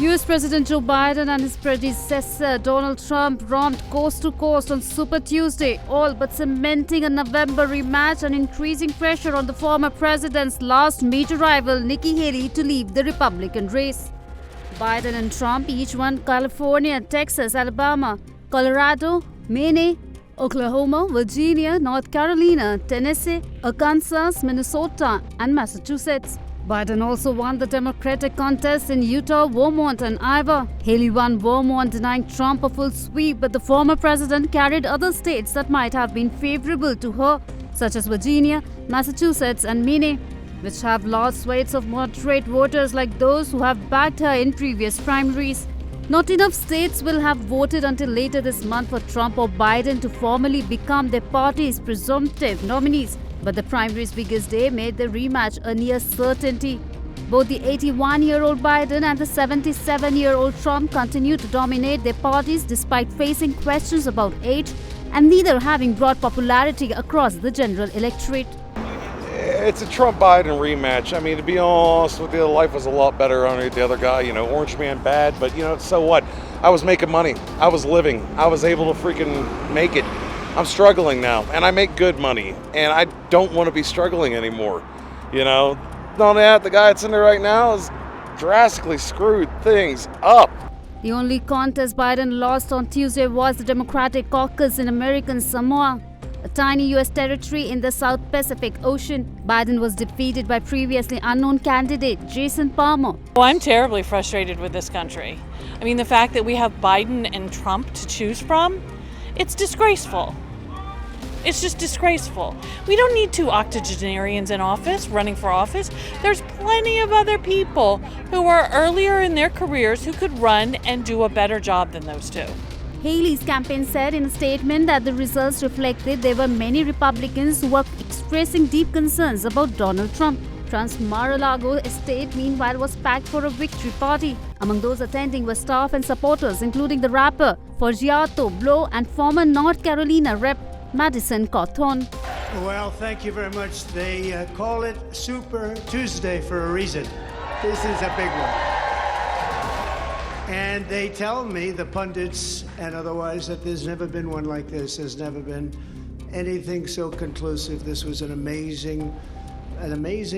US President Joe Biden and his predecessor Donald Trump romped coast to coast on Super Tuesday, all but cementing a November rematch and increasing pressure on the former president's last major rival Nikki Haley to leave the Republican race. Biden and Trump each won California, Texas, Alabama, Colorado, Maine, Oklahoma, Virginia, North Carolina, Tennessee, Arkansas, Minnesota, and Massachusetts. Biden also won the Democratic contest in Utah, Vermont, and Iowa. Haley won Vermont, denying Trump a full sweep, but the former president carried other states that might have been favorable to her, such as Virginia, Massachusetts, and Maine, which have large swathes of moderate voters like those who have backed her in previous primaries. Not enough states will have voted until later this month for Trump or Biden to formally become their party's presumptive nominees. But the primary's biggest day made the rematch a near certainty. Both the 81-year-old Biden and the 77-year-old Trump continue to dominate their parties despite facing questions about age and neither having brought popularity across the general electorate. It's a Trump-Biden rematch. I mean, to be honest with you, life was a lot better under the other guy. Orange man bad, but so what? I was making money. I was living. I was able to freaking make it. I'm struggling now, and I make good money, and I don't want to be struggling anymore. Not only that, the guy that's in there right now is drastically screwed things up. The only contest Biden lost on Tuesday was the Democratic caucus in American Samoa, a tiny U.S. territory in the South Pacific Ocean. Biden was defeated by previously unknown candidate Jason Palmer. Well, I'm terribly frustrated with this country. I mean, the fact that we have Biden and Trump to choose from, it's disgraceful. It's just disgraceful. We don't need two octogenarians in office, running for office. There's plenty of other people who are earlier in their careers who could run and do a better job than those two. Haley's campaign said in a statement that the results reflected there were many Republicans who were expressing deep concerns about Donald Trump. Trump's Mar-a-Lago estate, meanwhile, was packed for a victory party. Among those attending were staff and supporters, including the rapper Forgiato Blow and former North Carolina Rep. Madison Cawthorn. Well, thank you very much. They call it Super Tuesday for a reason. This is a big one. And they tell me, the pundits and otherwise, that there's never been one like this. There's never been anything so conclusive. This was an amazing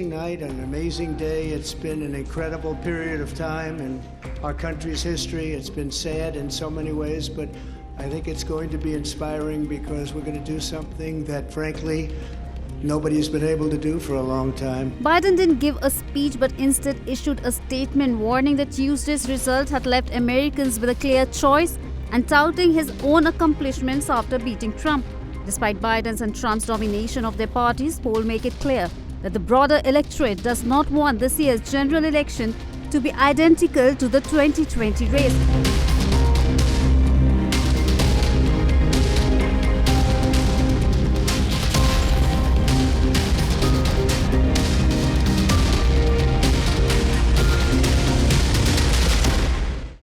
night, an amazing day. It's been an incredible period of time in our country's history. It's been sad in so many ways, but I think it's going to be inspiring because we're going to do something that, frankly, nobody's been able to do for a long time. Biden didn't give a speech but instead issued a statement warning that Tuesday's result had left Americans with a clear choice and touting his own accomplishments after beating Trump. Despite Biden's and Trump's domination of their parties, polls make it clear that the broader electorate does not want this year's general election to be identical to the 2020 race.